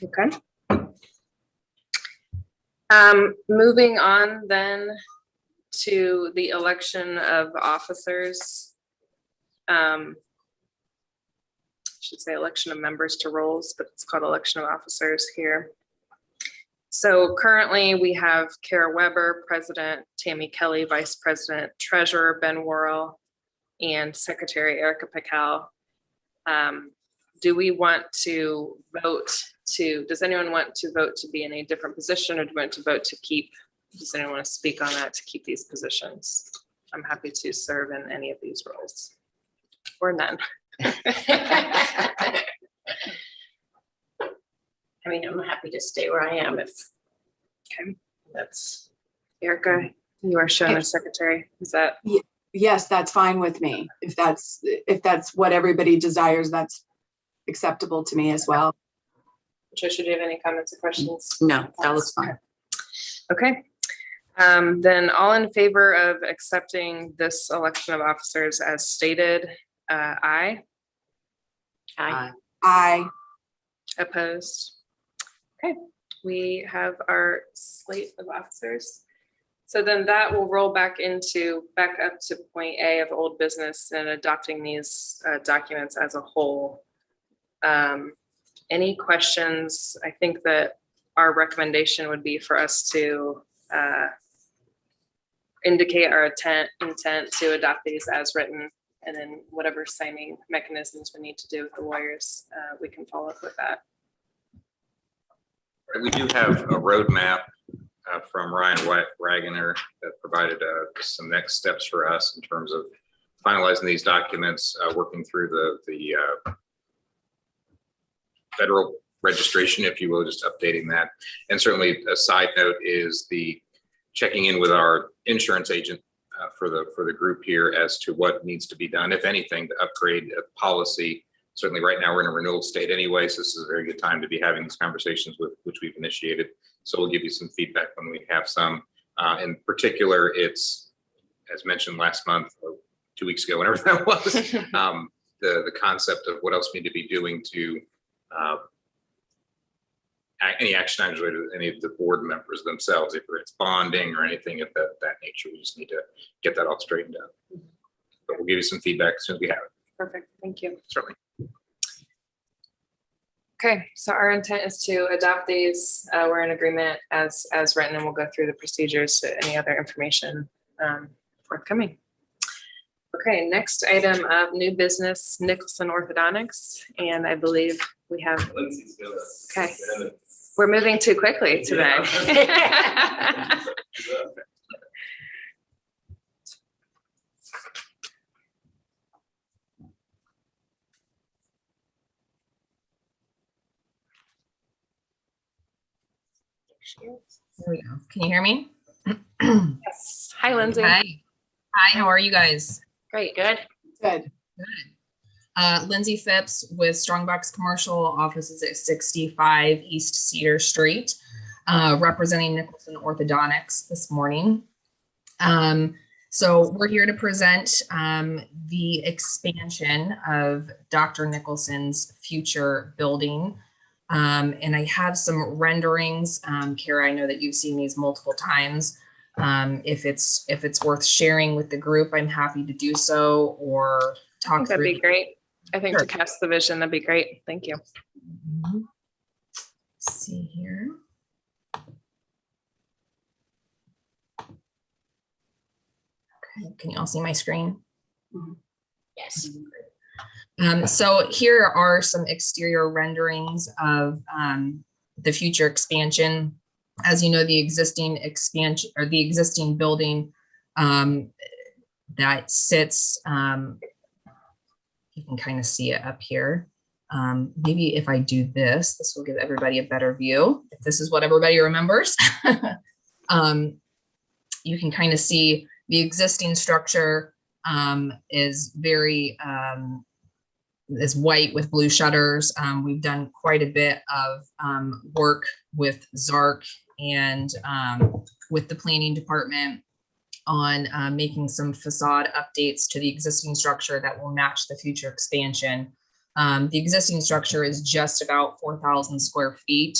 Okay. Moving on then to the election of officers. I should say election of members to roles, but it's called election of officers here. So currently we have Kara Weber, President, Tammy Kelly, Vice President, Treasurer Ben Worrell, and Secretary Erica Pical. Do we want to vote to, does anyone want to vote to be in a different position, or do we want to vote to keep, does anyone want to speak on that, to keep these positions? I'm happy to serve in any of these roles, or none. I mean, I'm happy to stay where I am if that's. Erica, you are shown as secretary. Is that? Yes, that's fine with me. If that's what everybody desires, that's acceptable to me as well. Patricia, do you have any comments or questions? No, that looks fine. Okay. Then all in favor of accepting this election of officers as stated, aye. Aye. Aye. Opposed? Okay, we have our slate of officers. So then that will roll back up to point A of old business and adopting these documents as a whole. Any questions? I think that our recommendation would be for us to indicate our intent to adopt these as written, and then whatever signing mechanisms we need to do with the lawyers, we can follow up with that. We do have a roadmap from Ryan Wagoner that provided some next steps for us in terms of finalizing these documents, working through the federal registration, if you will, just updating that. And certainly a side note is the checking in with our insurance agent for the group here as to what needs to be done, if anything, to upgrade a policy. Certainly right now we're in a renewal state anyway, so this is a very good time to be having these conversations with which we've initiated. So we'll give you some feedback when we have some. In particular, it's, as mentioned last month or 2 weeks ago, whenever that was, the concept of what else we need to be doing to any action items related to any of the board members themselves, if it's bonding or anything of that nature. We just need to get that all straightened out. But we'll give you some feedback as soon as we have it. Perfect, thank you. Certainly. Okay, so our intent is to adopt these. We're in agreement as written, and we'll go through the procedures, any other information forthcoming. Okay, next item of new business, Nicholson Orthodontics, and I believe we have, okay, we're moving too quickly today. There we go. Can you hear me? Yes. Hi, Lindsay. Hi. Hi, how are you guys? Great, good. Good. Lindsay Phipps with Strongbox Commercial, offices at 65 East Cedar Street, representing Nicholson Orthodontics this morning. So we're here to present the expansion of Dr. Nicholson's future building. And I have some renderings. Kara, I know that you've seen these multiple times. If it's worth sharing with the group, I'm happy to do so, or talk through. That'd be great. I think Sure. to cast the vision, that'd be great. Thank you. Let's see here. Okay, can you all see my screen? Yes. So here are some exterior renderings of the future expansion. As you know, the existing expansion, or the existing building that sits, you can kind of see it up here. Maybe if I do this, this will give everybody a better view. If this is what everybody remembers. You can kind of see the existing structure is very, is white with blue shutters. We've done quite a bit of work with ZARC and with the planning department on making some facade updates to the existing structure that will match the future expansion. The existing structure is just about 4,000 square feet.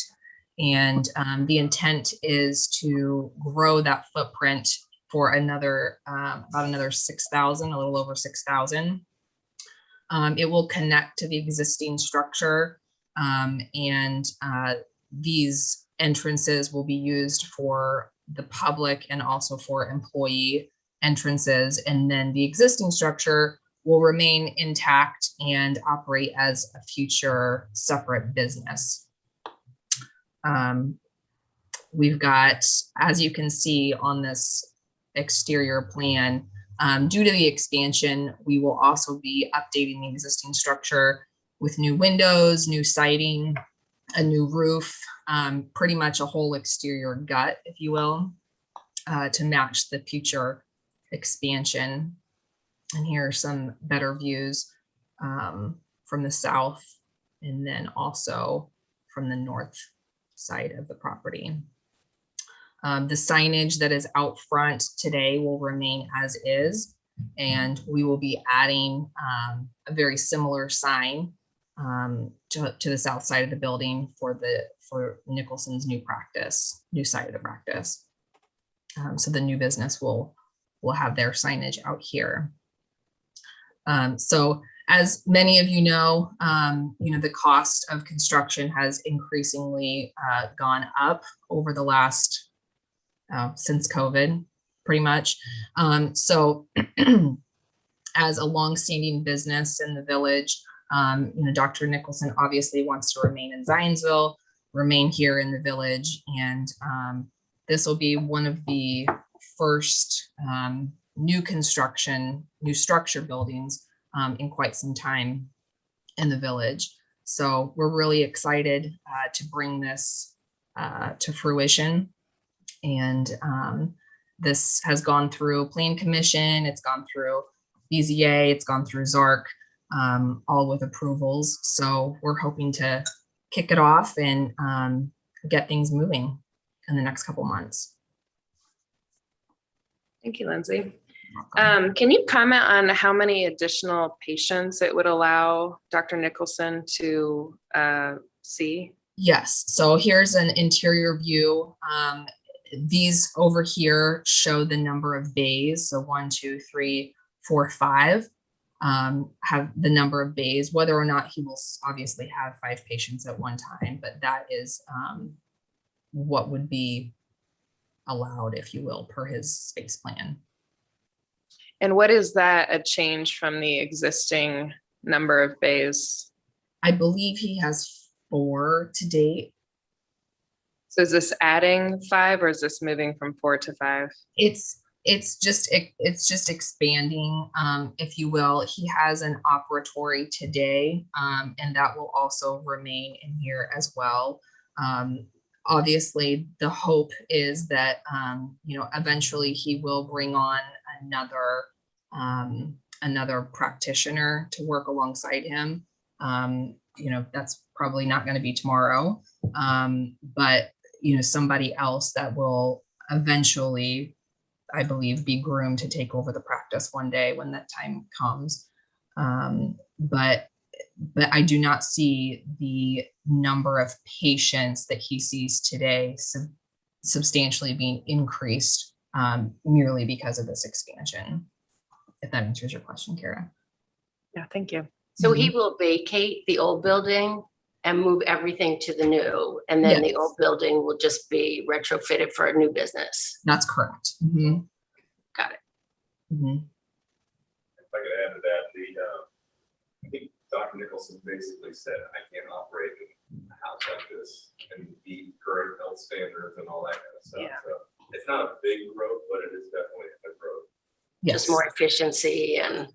And the intent is to grow that footprint for another, about another 6,000, a little over 6,000. It will connect to the existing structure, and these entrances will be used for the public and also for employee entrances. And then the existing structure will remain intact and operate as a future separate business. We've got, as you can see on this exterior plan, due to the expansion, we will also be updating the existing structure with new windows, new siding, a new roof, pretty much a whole exterior gut, if you will, to match the future expansion. And here are some better views from the south, and then also from the north side of the property. The signage that is out front today will remain as is, and we will be adding a very similar sign to the south side of the building for Nicholson's new side of the practice. So the new business will have their signage out here. So as many of you know, the cost of construction has increasingly gone up over the last since COVID, pretty much. So as a longstanding business in the village, Dr. Nicholson obviously wants to remain in Zionsville, remain here in the village, and this will be one of the first new structure buildings in quite some time in the village. So we're really excited to bring this to fruition. And this has gone through Plan Commission, it's gone through BZA, it's gone through ZARC, all with approvals. So we're hoping to kick it off and get things moving in the next couple months. Thank you, Lindsay. Can you comment on how many additional patients it would allow Dr. Nicholson to see? Yes, so here's an interior view. These over here show the number of bays. So 1, 2, 3, 4, 5 have the number of bays. Whether or not he will obviously have 5 patients at one time, but that is what would be allowed, if you will, per his space plan. And what is that a change from the existing number of bays? I believe he has 4 to date. So is this adding 5 or is this moving from 4 to 5? It's just expanding, if you will. He has an operatory today, and that will also remain in here as well. Obviously, the hope is that eventually he will bring on another practitioner to work alongside him. That's probably not going to be tomorrow, but somebody else that will eventually, I believe, be groomed to take over the practice one day when that time comes. But I do not see the number of patients that he sees today substantially being increased merely because of this expansion. If that answers your question, Kara. Yeah, thank you. So he will vacate the old building and move everything to the new, and then the old building will just be retrofitted for a new business. That's correct. Mm-hmm. Got it. Mm-hmm. If I could add to that, I think Dr. Nicholson basically said, I can't operate a house like this and meet current health standards and all that kind of stuff. Yeah. So it's not a big growth, but it is definitely a growth. Yes. Just more efficiency and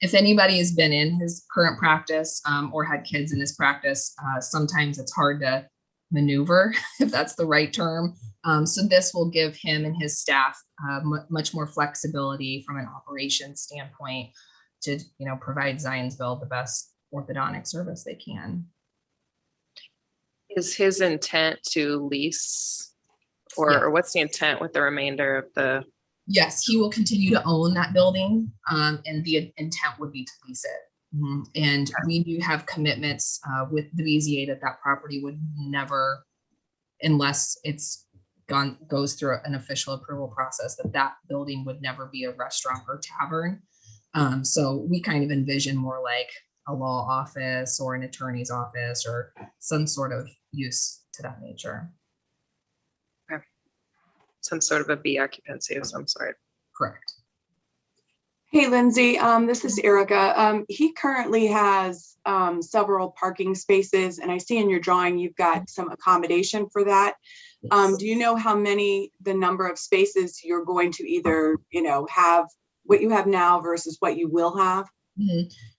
If anybody has been in his current practice or had kids in his practice, sometimes it's hard to maneuver, if that's the right term. So this will give him and his staff much more flexibility from an operations standpoint to provide Zionsville the best orthodontic service they can. Is his intent to lease or what's the intent with the remainder of the? Yes, he will continue to own that building, and the intent would be to lease it. And we do have commitments with the BZA that property would never, unless it's goes through an official approval process, that building would never be a restaurant or tavern. So we kind of envision more like a law office or an attorney's office or some sort of use to that nature. Okay. Some sort of a B occupancy of some sort. Correct. Hey, Lindsay, this is Erica. He currently has several parking spaces, and I see in your drawing you've got some accommodation for that. Yes. Do you know how many, the number of spaces you're going to either, have what you have now versus what you will have?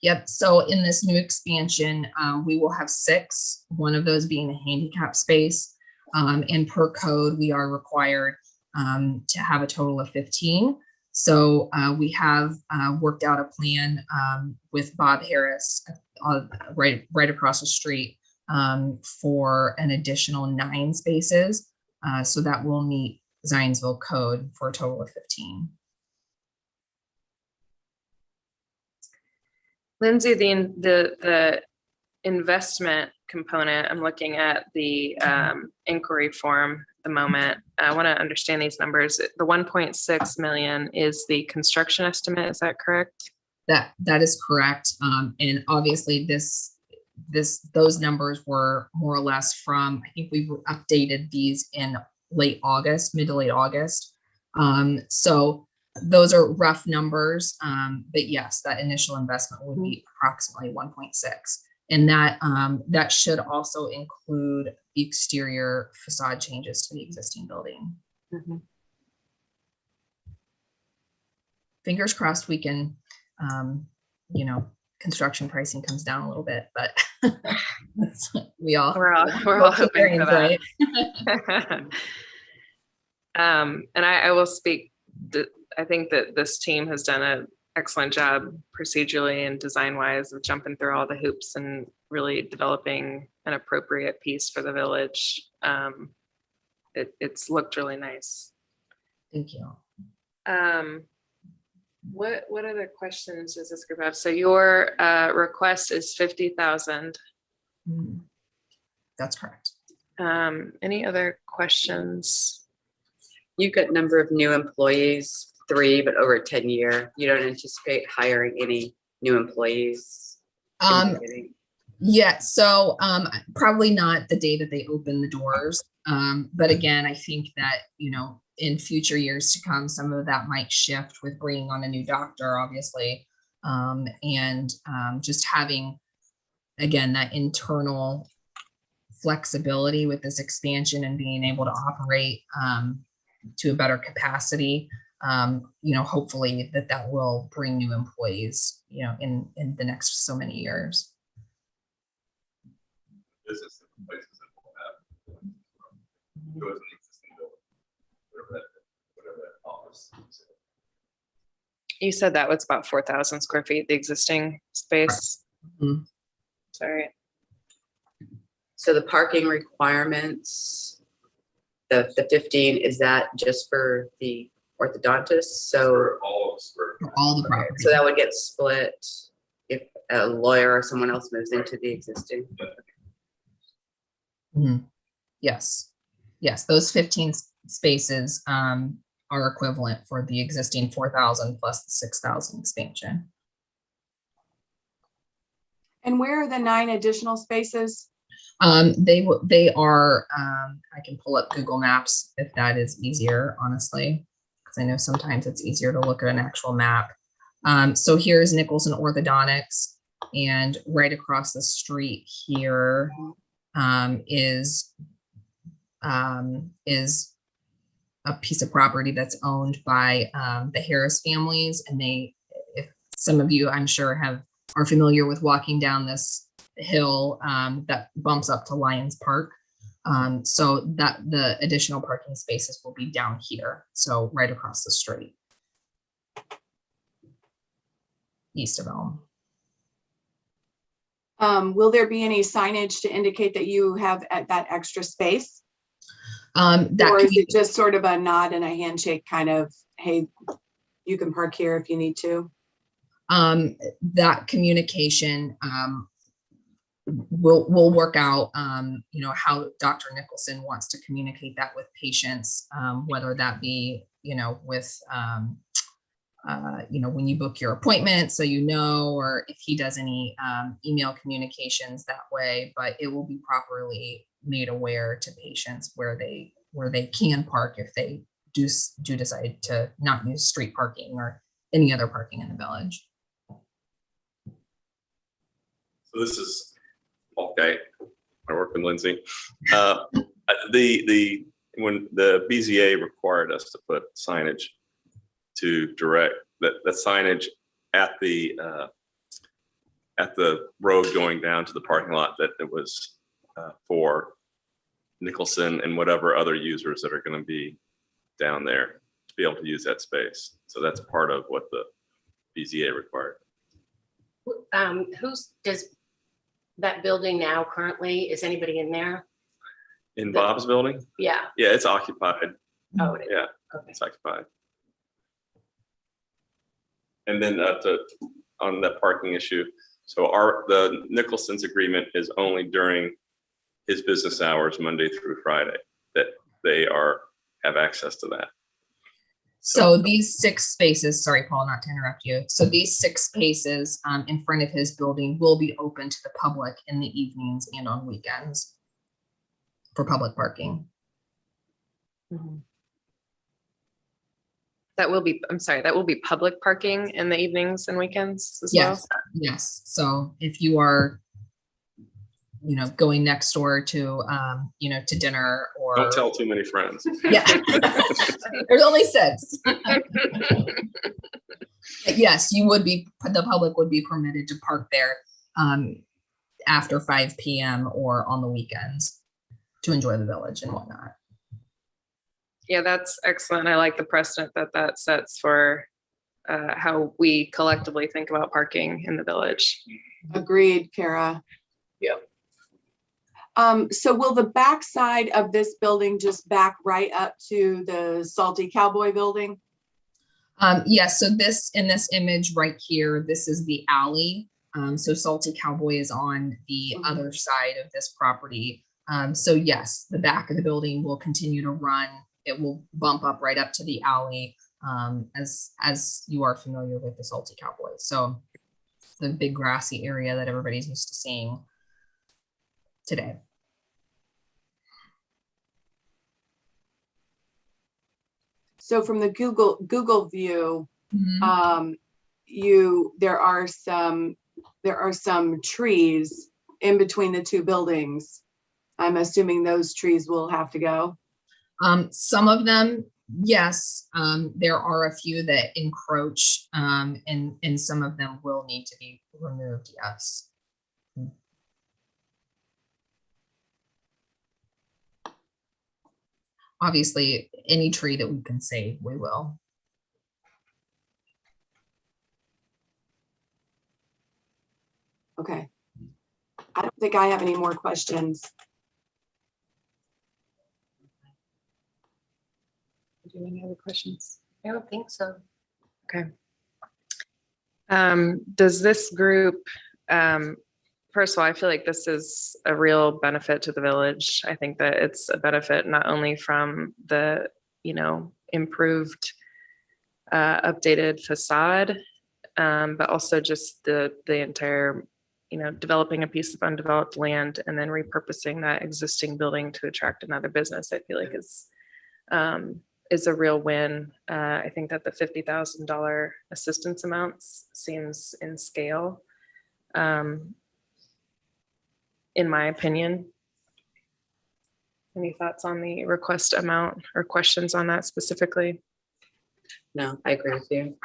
Yep. So in this new expansion, we will have 6, one of those being a handicap space. And per code, we are required to have a total of 15. So we have worked out a plan with Bob Harris right across the street for an additional 9 spaces. So that will meet Zionsville code for a total of 15. Lindsay, the investment component, I'm looking at the inquiry form at the moment. I want to understand these numbers. The 1.6 million is the construction estimate. Is that correct? That is correct. And obviously those numbers were more or less from, I think we updated these in mid to late August. So those are rough numbers. But yes, that initial investment would be approximately 1.6. And that should also include the exterior facade changes to the existing building. Mm-hmm. Fingers crossed we can, construction pricing comes down a little bit, but we're all hoping for that. And I will speak. I think that this team has done an excellent job procedurally and design wise of jumping through all the hoops and really developing an appropriate piece for the village. It's looked really nice. Thank you. What other questions does this group have? So your request is 50,000. That's correct. Any other questions? You've got number of new employees, 3, but over a 10-year. You don't anticipate hiring any new employees? Yeah, so probably not the day that they open the doors. But again, I think that, in future years to come, some of that might shift with bringing on a new doctor, obviously. And just having, again, that internal flexibility with this expansion and being able to operate to a better capacity. Hopefully that will bring new employees, in the next so many years. Business places that will have go to the existing building, whatever that office. You said that was about 4,000 square feet, the existing space. Mm-hmm. Sorry. So the parking requirements, the 15, is that just for the orthodontists? So For all of us, For all the property. so that would get split if a lawyer or someone else moves into the existing. Yes, those 15 spaces are equivalent for the existing 4,000 plus the 6,000 expansion. And where are the 9 additional spaces? They are, I can pull up Google Maps if that is easier, honestly, because I know sometimes it's easier to look at an actual map. So here's Nicholson Orthodontics, and right across the street here is a piece of property that's owned by the Harris families. And if some of you, I'm sure, are familiar with walking down this hill that bumps up to Lions Park. So that the additional parking spaces will be down here. So right across the street, east of Elm. Will there be any signage to indicate that you have that extra space? Or is it just sort of a nod and a handshake kind of, hey, you can park here if you need to? That communication, we'll work out, how Dr. Nicholson wants to communicate that with patients, whether that be, with, when you book your appointment, so or if he does any email communications that way, but it will be properly made aware to patients where they can park if they do decide to not use street parking or any other parking in the village. So this is okay. I work with Lindsay. When the BZA required us to put signage to direct that signage at the road going down to the parking lot, that it was for Nicholson and whatever other users that are going to be down there to be able to use that space. So that's part of what the BZA required. Does that building now currently, is anybody in there? In Bob's building? Yeah. Yeah, it's occupied. Oh, it is. Yeah, Okay. it's occupied. And then on that parking issue, so the Nicholson's agreement is only during his business hours, Monday through Friday, that they have access to that. So these 6 spaces, sorry, Paul, not to interrupt you. So these 6 spaces in front of his building will be open to the public in the evenings and on weekends for public parking. That will be public parking in the evenings and weekends as well? Yes. So if you are, going next door to, to dinner or. Don't tell too many friends. Yeah. There's only 6. Yes, the public would be permitted to park there after 5 p.m. or on the weekends to enjoy the village and whatnot. Yeah, that's excellent. I like the precedent that sets for how we collectively think about parking in the village. Agreed, Kara. Yeah. So will the back side of this building just back right up to the Salty Cowboy building? Yes, so in this image right here, this is the alley. So Salty Cowboy is on the other side of this property. So yes, the back of the building will continue to run. It will bump up right up to the alley, as you are familiar with the Salty Cowboy. So the big grassy area that everybody's used to seeing today. So from the Google view, Mhm. there are some trees in between the 2 buildings. I'm assuming those trees will have to go. Some of them, yes. There are a few that encroach, and some of them will need to be removed. Yes. Obviously, any tree that we can save, we will. Okay. I don't think I have any more questions. Do you have any other questions? I don't think so. Okay. Does this group, first of all, I feel like this is a real benefit to the village. I think that it's a benefit not only from the, improved, updated facade, but also just the entire, developing a piece of undeveloped land and then repurposing that existing building to attract another business. I feel like is a real win. I think that the $50,000 assistance amounts seems in scale, in my opinion. Any thoughts on the request amount or questions on that specifically? No, I agree with you.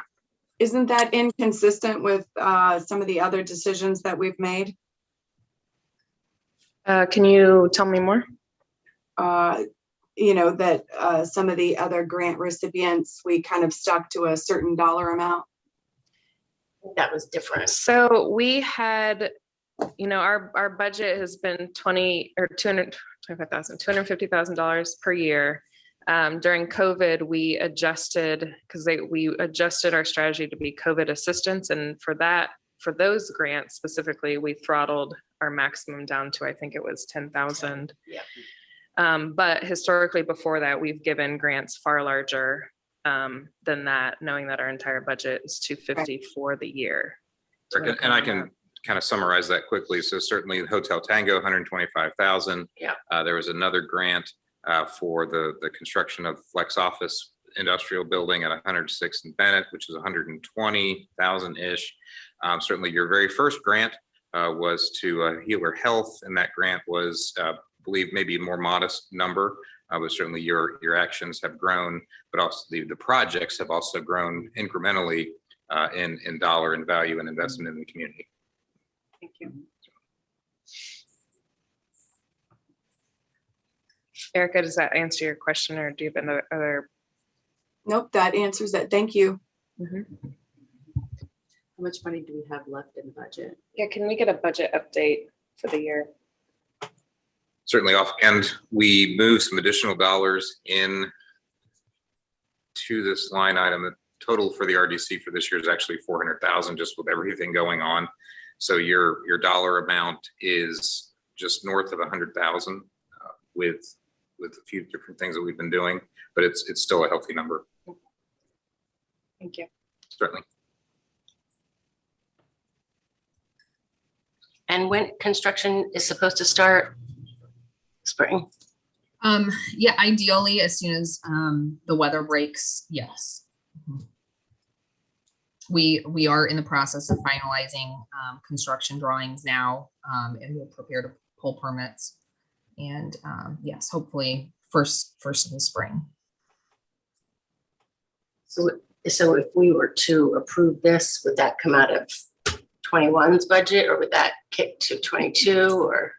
Isn't that inconsistent with some of the other decisions that we've made? Can you tell me more? That some of the other grant recipients, we kind of stuck to a certain dollar amount. That was different. So we had, our budget has been $250,000 per year. During COVID, we adjusted we adjusted our strategy to be COVID assistance. And for those grants specifically, we throttled our maximum down to, I think it was 10,000. Yeah. But historically before that, we've given grants far larger than that, knowing that our entire budget is 250 for the year. And I can kind of summarize that quickly. So certainly Hotel Tango, 125,000. Yeah. There was another grant for the construction of flex office industrial building at 106 in Bennett, which is 120,000-ish. Certainly your very first grant was to Healer Health, and that grant was, I believe, maybe a more modest number, but certainly your actions have grown, but also the projects have also grown incrementally in dollar and value and investment in the community. Thank you. Erica, does that answer your question, or do you have other? Nope, that answers it. Thank you. Mm-hmm. How much money do we have left in the budget? Yeah, can we get a budget update for the year? Certainly offhand, we moved some additional dollars in to this line item. The total for the RDC for this year is actually 400,000, just with everything going on. So your dollar amount is just north of 100,000 with a few different things that we've been doing, but it's still a healthy number. Thank you. Certainly. And when construction is supposed to start? Spring? Yeah, ideally as soon as the weather breaks, yes. We are in the process of finalizing construction drawings now, and we'll prepare to pull permits. And yes, hopefully first of the spring. So if we were to approve this, would that come out of 21's budget, or would that kick to 22, or?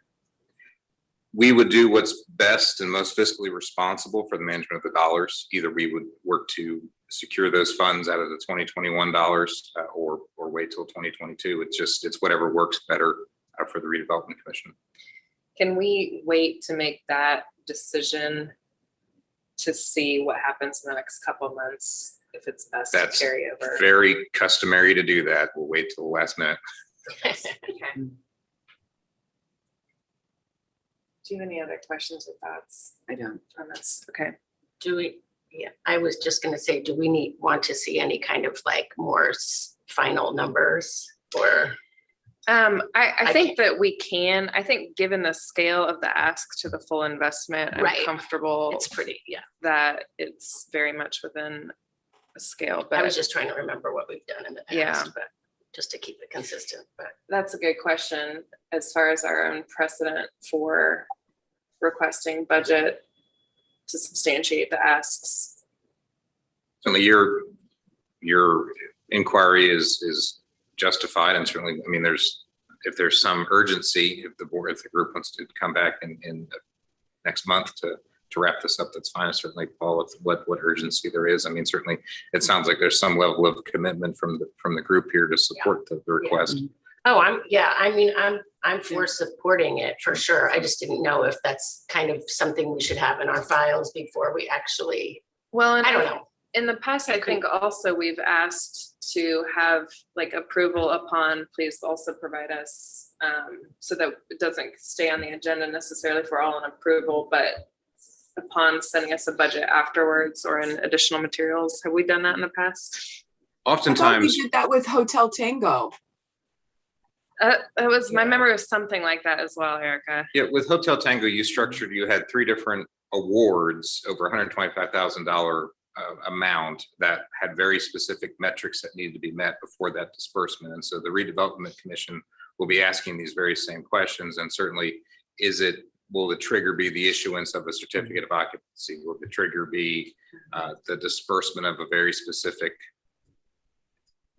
We would do what's best and most fiscally responsible for the management of the dollars. Either we would work to secure those funds out of the 2021 dollars or wait till 2022. It's whatever works better for the redevelopment commission. Can we wait to make that decision to see what happens in the next couple of months, if it's best That's to carry over? very customary to do that. We'll wait till the last minute. Okay. Do you have any other questions or thoughts I don't. on this? Okay. Yeah, I was just gonna say, do we want to see any kind of like more final numbers, or? I think that we can. I think given the scale of the ask to the full investment, I'm Right. comfortable It's pretty, yeah. that it's very much within a scale. I was But just trying to remember what we've done in the Yeah. past, but just to keep it consistent, but. that's a good question as far as our own precedent for requesting budget to substantiate the asks. Certainly your inquiry is justified, and certainly, I mean, if there's some urgency, if the group wants to come back in next month to wrap this up, that's fine. Certainly, Paul, what urgency there is. I mean, certainly it sounds like there's some level of commitment from the group here to support the request. Oh, I'm for supporting it for sure. I just didn't know if that's kind of something we should have in our files before we actually, Well, and I don't know. in the past, I think also we've asked to have like approval upon, please also provide us, so that it doesn't stay on the agenda necessarily for all an approval, but upon sending us a budget afterwards or in additional materials. Have we done that in the past? I thought we Oftentimes, did that with Hotel Tango. It was, my memory was something like that as well, Erica. yeah, with Hotel Tango, you had 3 different awards over $125,000 amount that had very specific metrics that needed to be met before that disbursement. And so the redevelopment commission will be asking these very same questions. And certainly, will the trigger be the issuance of a certificate of occupancy? Will the trigger be the disbursement of a very specific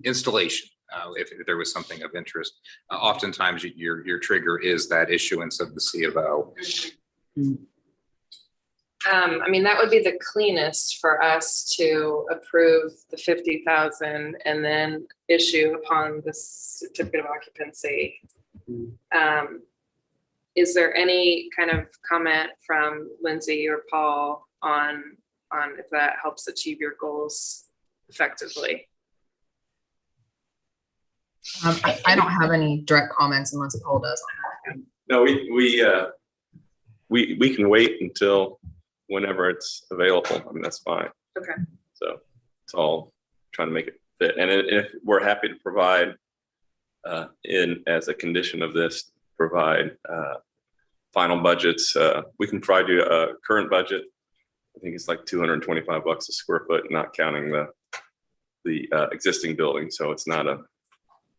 installation? If there was something of interest, oftentimes your trigger is that issuance of the C of O. I mean, that would be the cleanest for us to approve the 50,000 and then issue upon the certificate of occupancy. Is there any kind of comment from Lindsay or Paul on on if that helps achieve your goals effectively. I don't have any direct comments unless Paul does on that. No, we can wait until whenever it's available. I mean, that's fine. Okay. So it's all trying to make it fit. And if we're happy to provide, as a condition of this, provide final budgets, we can provide you a current budget. I think it's like $225 a square foot, not counting the existing building. So it's not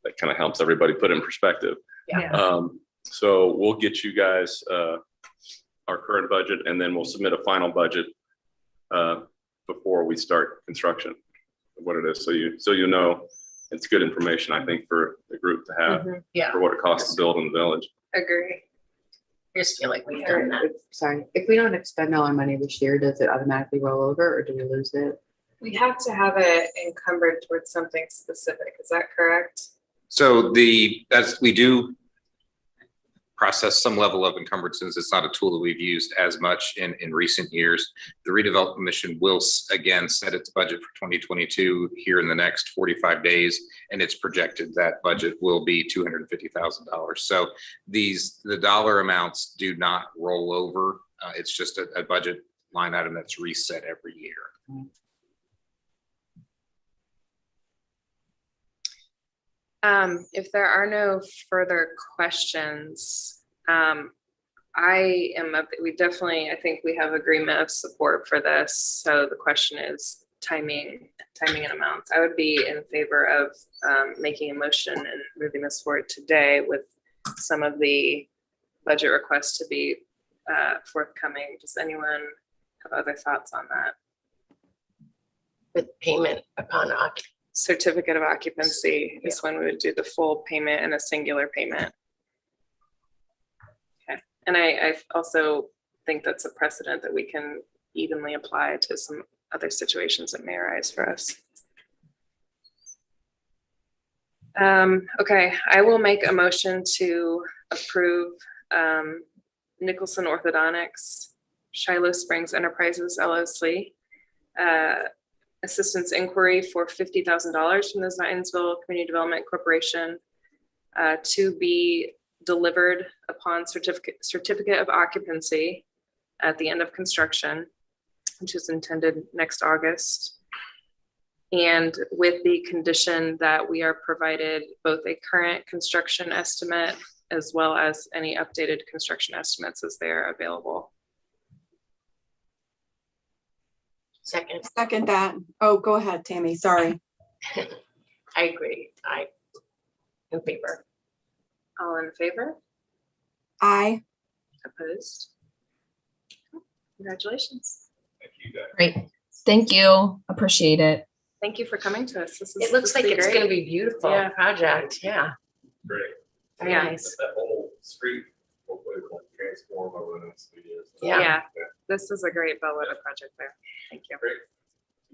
that kind of helps everybody put it in perspective. Yeah. So we'll get you guys our current budget, and then we'll submit a final budget before we start construction, what it is. So you know, it's good information, I think, for the group to have Yeah, for what it costs to build in the village. Agree. I just feel like we've done that. Sorry, if we don't expend all our money this year, does it automatically roll over or do we lose it? We have to have it encumbered towards something specific. Is that correct? So we do process some level of encumbrances. It's not a tool that we've used as much in recent years. The redevelopment commission will again set its budget for 2022 here in the next 45 days, and it's projected that budget will be $250,000. So the dollar amounts do not roll over. It's just a budget line item that's reset every year. If there are no further questions, I think we have agreement of support for this. So the question is timing and amounts. I would be in favor of making a motion and moving this forward today with some of the budget requests to be forthcoming. Does anyone have other thoughts on that? With payment upon occupancy. Certificate of occupancy is when we would do the full payment and a singular payment. Okay, and I also think that's a precedent that we can evenly apply to some other situations that may arise for us. Okay, I will make a motion to approve Nicholson Orthodontics, Shiloh Springs Enterprises LLC, assistance inquiry for $50,000 from the Zionsville Community Development Corporation to be delivered upon certificate of occupancy at the end of construction, which is intended next August. And with the condition that we are provided both a current construction estimate as well as any updated construction estimates as they're available. Second that. Oh, go ahead, Tammy. Sorry. I agree. I in favor. All in favor? Aye. Opposed? Congratulations. Thank you, guys. Great. Thank you. Appreciate it. Thank you for coming to us. It looks like it's going to be beautiful Yeah. project. Yeah. Great. Very Yeah. nice. That whole street hopefully will transform over the next few years. Yeah. This is a great bellwether project there. Thank you. Great.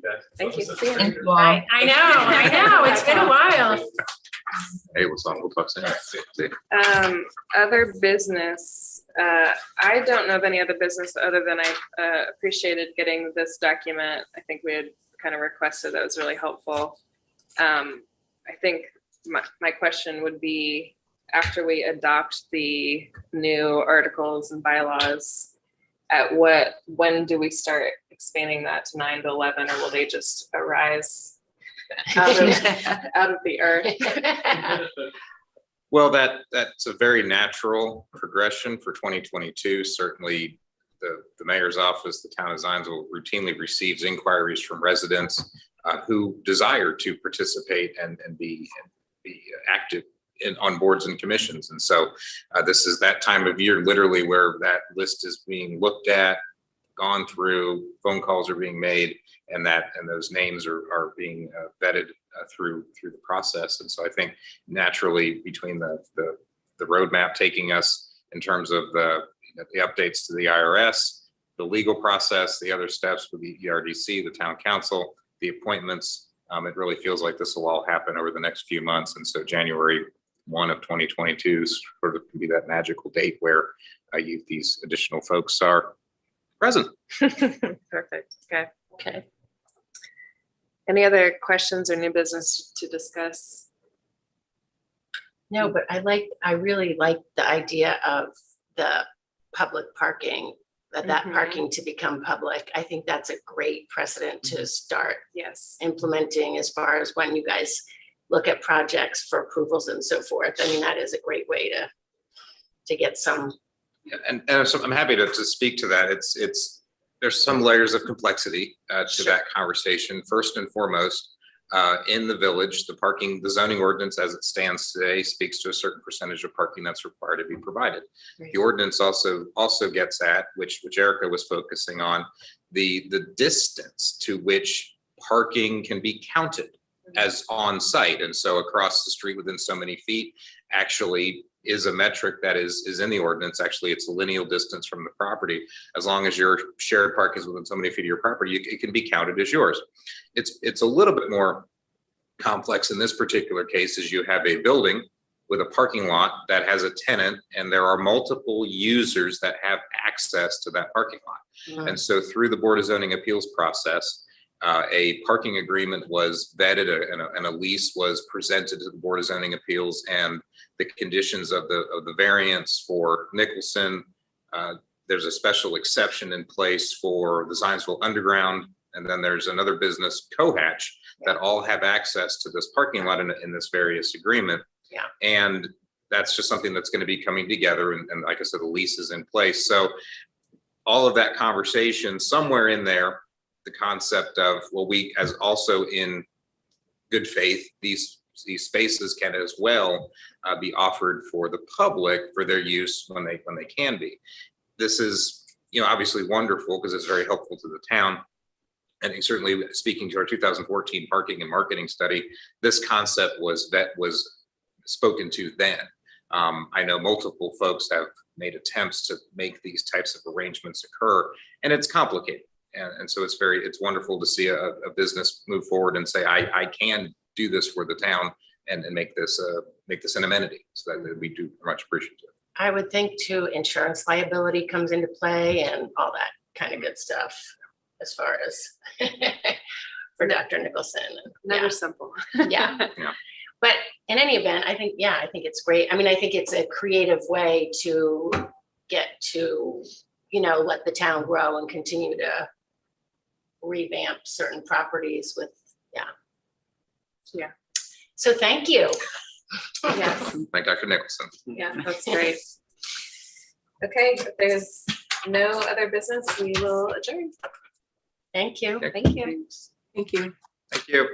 That's Thank you. such a See you. Thank pleasure. you all. I know. It's been a while. Hey, what's on? We'll talk soon. See. Other business, I don't know of any other business other than I appreciated getting this document. I think we had kind of requested that was really helpful. I think my question would be, after we adopt the new articles and bylaws, when do we start expanding that to 9 to 11, or will they just arise out of the earth? Well, that's a very natural progression for 2022. Certainly, the mayor's office, the town of Zionsville, routinely receives inquiries from residents who desire to participate and be active on boards and commissions. And so this is that time of year, literally, where that list is being looked at, gone through, phone calls are being made, and those names are being vetted through the process. And so I think naturally, between the roadmap taking us in terms of the updates to the IRS, the legal process, the other steps with the ERDC, the town council, the appointments, it really feels like this will all happen over the next few months. And so January 1 of 2022 sort of can be that magical date where these additional folks are present. Perfect. Okay. Okay. Any other questions or new business to discuss? No, but I really like the idea of the public parking, that Mhm. parking to become public. I think that's a great precedent to start Yes. implementing as far as when you guys look at projects for approvals and so forth. I mean, that is a great way to get some. And so I'm happy to speak to that. There's some layers of complexity to Sure. that conversation. First and foremost, in the village, the zoning ordinance as it stands today speaks to a certain percentage of parking that's required to be provided. Right. The ordinance also gets at, which Erica was focusing on, the distance to which parking can be counted as on site. And so across the street within so many feet actually is a metric that is in the ordinance. Actually, it's a lineal distance from the property. As long as your shared park is within so many feet of your property, it can be counted as yours. It's a little bit more complex in this particular case, as you have a building with a parking lot that has a tenant, and there are multiple users that have access to that parking lot. And so through the Board of Zoning Appeals process, a parking agreement was vetted and a lease was presented to the Board of Zoning Appeals, and the conditions of the variance for Nicholson. There's a special exception in place for the Zionsville Underground, and then there's another business, Cohatch, that all have access to this parking lot in this various agreement. Yeah. And that's just something that's going to be coming together. And like I said, the lease is in place. So all of that conversation, somewhere in there, the concept of, well, we, as also in good faith, these spaces can as well be offered for the public for their use when they can be. This is, obviously wonderful because it's very helpful to the town. And certainly, speaking to our 2014 parking and marketing study, this concept was spoken to then. I know multiple folks have made attempts to make these types of arrangements occur, and it's complicated. And so it's wonderful to see a business move forward and say, I can do this for the town and make this an amenity. So that we do much appreciate it. I would think too, insurance liability comes into play and all that kind of good stuff as far as for Dr. Nicholson. Never simple. Yeah. Yeah. But in any event, I think it's great. I mean, I think it's a creative way to get to, let the town grow and continue to revamp certain properties with, Yeah. So thank you. Yes. Thank Dr. Nicholson. Yeah, that's great. Okay, if there's no other business, we will adjourn. Thank you. Okay. Thank you. Thank you. Thank you.